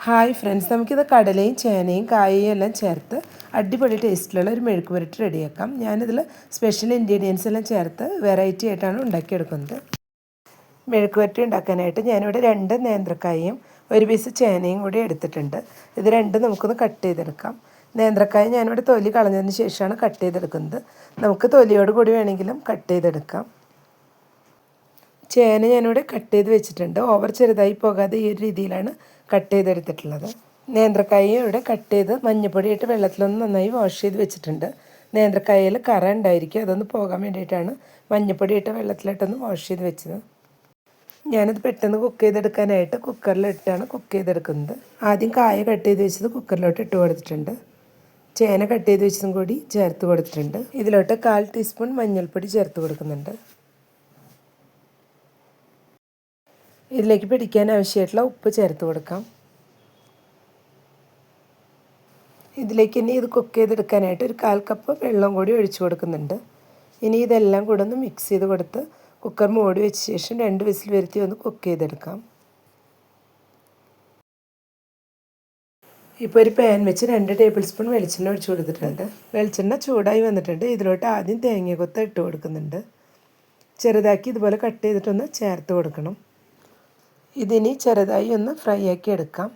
Hi friends, നമുക്കിത് കടലയും ചേനയും കായയും എല്ലാം ചേർത്ത് അടിപൊളി ടേസ്റ്റിലുള്ള ഒരു മെഴുക്ക് പുരട്ടി റെഡിയാക്കാം. ഞാനിതിൽ സ്പെഷ്യൽ ഇൻഗ്രീഡിയൻസ് എല്ലാം ചേർത്ത് വെറൈറ്റി ആയിട്ടാണ് ഉണ്ടാക്കിയെടുക്കുന്നത്. മെഴുക്ക് പുരട്ടി ഉണ്ടാക്കാനായിട്ട് ഞാനിവിടെ 2 നേന്ത്രക്കായയും ഒരു പീസ് ചേനയും കൂടി എടുത്തിട്ടുണ്ട്. ഇത് രണ്ടും നമുക്കൊന്ന് കട്ട് ചെയ്തെടുക്കാം. നേന്ത്രക്കായ ഞാനിവിടെ തൊലി കളഞ്ഞതിന് ശേഷമാണ് കട്ട് ചെയ്തെടുക്കുന്നത്. നമുക്ക് തൊലിയോട് കൂടി വേണമെങ്കിലും കട്ട് ചെയ്തെടുക്കാം. ചേന ഞാനിവിടെ കട്ട് ചെയ്ത് വെച്ചിട്ടുണ്ട്. ഓവർ ചെറുതായി പോകാതെ ഈ ഒരു രീതിയിലാണ് കട്ട് ചെയ്തെടുത്തിട്ടുള്ളത്. നേന്ത്രക്കായ ഇവിടെ കട്ട് ചെയ്ത് മഞ്ഞൾപ്പൊടിയിട്ട് വെള്ളത്തിലൊന്ന് നന്നായി വാഷ് ചെയ്ത് വെച്ചിട്ടുണ്ട്. നേന്ത്രക്കായയിൽ കറ ഉണ്ടായിരിക്കും, അതൊന്ന് പോകാൻ വേണ്ടിയിട്ടാണ് മഞ്ഞൾപ്പൊടിയിട്ട് വെള്ളത്തിലിട്ടൊന്ന് വാഷ് ചെയ്ത് വെച്ചത്. ഞാനിത് പെട്ടെന്ന് കുക്ക് ചെയ്തെടുക്കാനായിട്ട് കുക്കറിലിട്ടാണ് കുക്ക് ചെയ്തെടുക്കുന്നത്. ആദ്യം കായ കട്ട് ചെയ്ത് വെച്ചത് കുക്കറിലോട്ട് ഇട്ട് കൊടുത്തിട്ടുണ്ട്. ചേന കട്ട് ചെയ്ത് വെച്ചതും കൂടി ചേർത്ത് കൊടുത്തിട്ടുണ്ട്. ഇതിലോട്ട് 1/4 ടീസ്പൂൺ മഞ്ഞൾപ്പൊടി ചേർത്ത് കൊടുക്കുന്നുണ്ട്. ഇതിലേക്ക് പിടിക്കാൻ ആവശ്യമായിട്ടുള്ള ഉപ്പ് ചേർത്ത് കൊടുക്കാം. ഇതിലേക്ക് ഇനി ഇത് കുക്ക് ചെയ്തെടുക്കാനായിട്ട് ഒരു 1/4 കപ്പ് വെള്ളം കൂടി ഒഴിച്ചു കൊടുക്കുന്നുണ്ട്. ഇനി ഇതെല്ലാം കൂടെ ഒന്ന് മിക്സ് ചെയ്ത് കൊടുത്ത് കുക്കർ മൂടി വെച്ച ശേഷം 2 വിസിൽ വരുത്തി ഒന്ന് കുക്ക് ചെയ്തെടുക്കാം. ഇപ്പോൾ ഒരു പാൻ വെച്ച് 2 ടേബിൾ സ്പൂൺ വെളിച്ചെണ്ണ ഒഴിച്ചു കൊടുത്തിട്ടുണ്ട്. വെളിച്ചെണ്ണ ചൂടായി വന്നിട്ടുണ്ട്. ഇതിലോട്ട് ആദ്യം തേങ്ങ കൊത്ത് ഇട്ട് കൊടുക്കുന്നുണ്ട്. ചെറുതാക്കി ഇതുപോലെ കട്ട് ചെയ്തിട്ടൊന്ന് ചേർത്ത് കൊടുക്കണം. ഇതിനി ചെറുതായി ഒന്ന് ഫ്രൈ ആക്കി എടുക്കാം.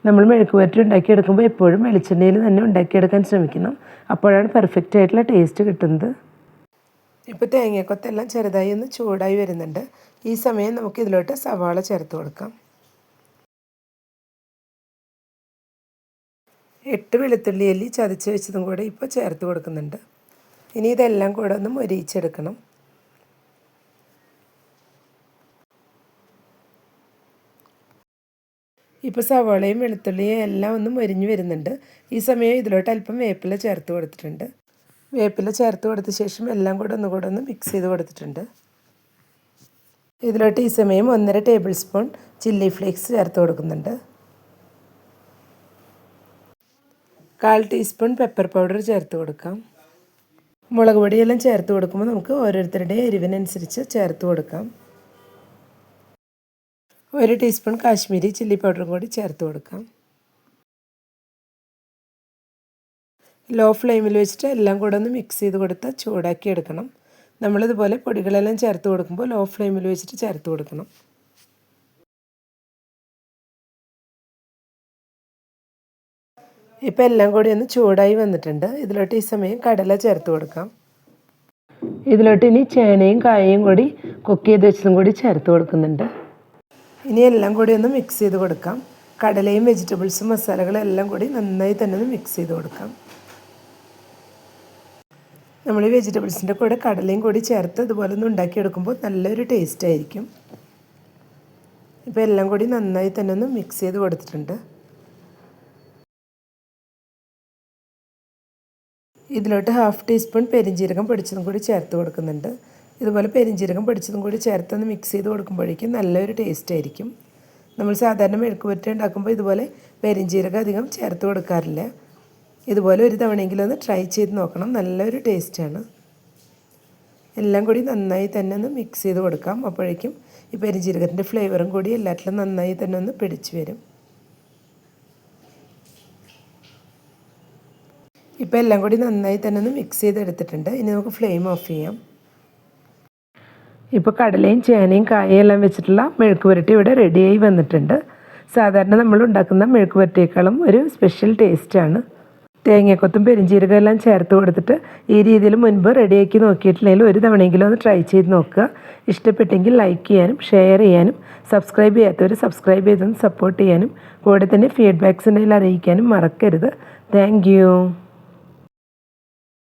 നമ്മൾ മെഴുക്ക് പുരട്ടി ഉണ്ടാക്കിയെടുക്കുമ്പോൾ എപ്പോഴും വെളിച്ചെണ്ണയിൽ തന്നെ ഉണ്ടാക്കിയെടുക്കാൻ ശ്രമിക്കണം. അപ്പോഴാണ് പെർഫെക്റ്റ് ആയിട്ടുള്ള ടേസ്റ്റ് കിട്ടുന്നത്. ഇപ്പോൾ തേങ്ങക്കൊത്തെല്ലാം ചെറുതായി ഒന്ന് ചൂടായി വരുന്നുണ്ട്. ഈ സമയം നമുക്ക് ഇതിലോട്ട് സവാള ചേർത്ത് കൊടുക്കാം. 8 വെളുത്തുള്ളി അല്ലി ചതച്ച് വെച്ചതും കൂടെ ഇപ്പോൾ ചേർത്ത് കൊടുക്കുന്നുണ്ട്. ഇനി ഇതെല്ലാം കൂടെ ഒന്ന് മൊരിയിച്ചെടുക്കണം. ഇപ്പോൾ സവാളയും വെളുത്തുള്ളിയും എല്ലാം ഒന്ന് മൊരിഞ്ഞ് വരുന്നുണ്ട്. ഈ സമയം ഇതിലോട്ട് അല്പം വേപ്പില ചേർത്ത് കൊടുത്തിട്ടുണ്ട്. വേപ്പില ചേർത്ത് കൊടുത്ത ശേഷം എല്ലാം കൂടെ ഒന്ന് മിക്സ് ചെയ്ത് കൊടുത്തിട്ടുണ്ട്. ഇതിലോട്ട് ഈ സമയം 1.5 ടേബിൾ സ്പൂൺ ചില്ലി ഫ്ലേക്സ് ചേർത്ത് കൊടുക്കുന്നുണ്ട്. 1/4 ടീസ്പൂൺ പെപ്പർ പൗഡർ ചേർത്ത് കൊടുക്കാം. മുളക് പൊടിയെല്ലാം ചേർത്ത് കൊടുക്കുമ്പോൾ നമുക്ക് ഓരോരുത്തരുടെയും എരിവിനനുസരിച്ച് ചേർത്ത് കൊടുക്കാം. 1 ടീസ്പൂൺ കാശ്മീരി ചില്ലി പൗഡറും കൂടി ചേർത്ത് കൊടുക്കാം. ലോ ഫ്ലെയിമിൽ വെച്ചിട്ട് എല്ലാം കൂടെ ഒന്ന് മിക്സ് ചെയ്ത് കൊടുത്ത് ചൂടാക്കി എടുക്കണം. നമ്മളിതുപോലെ പൊടികളെല്ലാം ചേർത്ത് കൊടുക്കുമ്പോൾ ലോ ഫ്ലെയിമിൽ വെച്ചിട്ട് ചേർത്ത് കൊടുക്കണം. ഇപ്പോൾ എല്ലാം കൂടി ഒന്ന് ചൂടായി വന്നിട്ടുണ്ട്. ഇതിലോട്ട് ഈ സമയം കടല ചേർത്ത് കൊടുക്കാം. ഇതിലോട്ട് ഇനി ചേനയും കായയും കൂടി കുക്ക് ചെയ്ത് വെച്ചതും കൂടി ചേർത്ത് കൊടുക്കുന്നുണ്ട്. ഇനി എല്ലാം കൂടി ഒന്ന് മിക്സ് ചെയ്ത് കൊടുക്കാം. കടലയും വെജിറ്റബിൾസും മസാലകളും എല്ലാം കൂടി നന്നായി തന്നെ ഒന്ന് മിക്സ് ചെയ്ത് കൊടുക്കാം. നമ്മൾ ഈ വെജിറ്റബിൾസിൻ്റെ കൂടെ കടലയും കൂടി ചേർത്ത് ഇതുപോലെ ഒന്ന് ഉണ്ടാക്കിയെടുക്കുമ്പോൾ നല്ലൊരു ടേസ്റ്റ് ആയിരിക്കും. ഇപ്പോൾ എല്ലാം കൂടി നന്നായി തന്നെ ഒന്ന് മിക്സ് ചെയ്ത് കൊടുത്തിട്ടുണ്ട്. ഇതിലോട്ട് 1/2 ടീസ്പൂൺ പെരിഞ്ജീരകം പൊടിച്ചതും കൂടി ചേർത്ത് കൊടുക്കുന്നുണ്ട്. ഇതുപോലെ പെരിഞ്ജീരകം പൊടിച്ചതും കൂടി ചേർത്തൊന്ന് മിക്സ് ചെയ്ത് കൊടുക്കുമ്പോഴേക്കും നല്ലൊരു ടേസ്റ്റ് ആയിരിക്കും. നമ്മൾ സാധാരണ മെഴുക്ക് പുരട്ടി ഉണ്ടാക്കുമ്പോൾ ഇതുപോലെ പെരിഞ്ജീരകം അധികം ചേർത്ത് കൊടുക്കാറില്ല. ഇതുപോലെ ഒരു തവണയെങ്കിലും ഒന്ന് ട്രൈ ചെയ്ത് നോക്കണം, നല്ലൊരു ടേസ്റ്റാണ്. എല്ലാം കൂടി നന്നായി തന്നെ ഒന്ന് മിക്സ് ചെയ്ത് കൊടുക്കാം. അപ്പോഴേക്കും ഈ പെരിഞ്ജീരകത്തിൻ്റെ ഫ്ലേവറും കൂടി എല്ലാറ്റിലും നന്നായി തന്നെ ഒന്ന് പിടിച്ച് വരും. ഇപ്പോൾ എല്ലാം കൂടി നന്നായി തന്നെ ഒന്ന് മിക്സ് ചെയ്തെടുത്തിട്ടുണ്ട്. ഇനി നമുക്ക് ഫ്ലെയിം ഓഫ് ചെയ്യാം. ഇപ്പോൾ കടലയും ചേനയും കായയും എല്ലാം വെച്ചിട്ടുള്ള മെഴുക്ക് പുരട്ടി ഇവിടെ റെഡിയായി വന്നിട്ടുണ്ട്. സാധാരണ നമ്മൾ ഉണ്ടാക്കുന്ന മെഴുക്ക് പുരട്ടിയേക്കാളും ഒരു സ്പെഷ്യൽ ടേസ്റ്റാണ്. തേങ്ങക്കൊത്തും പെരിഞ്ജീരകം എല്ലാം ചേർത്ത് കൊടുത്തിട്ട് ഈ രീതിയിൽ മുൻപ് റെഡിയാക്കി നോക്കിയിട്ടില്ലെങ്കിൽ ഒരു തവണയെങ്കിലും ഒന്ന് ട്രൈ ചെയ്ത് നോക്കുക. ഇഷ്ടപ്പെട്ടെങ്കിൽ ലൈക്ക് ചെയ്യാനും ഷെയർ ചെയ്യാനും സബ്സ്ക്രൈബ് ചെയ്യാത്തവർ സബ്സ്ക്രൈബ് ചെയ്തൊന്ന് സപ്പോർട്ട് ചെയ്യാനും കൂടെ തന്നെ ഫീഡ്ബാക്ക്സ് ഉണ്ടെങ്കിൽ അറിയിക്കാനും മറക്കരുത്. Thank you.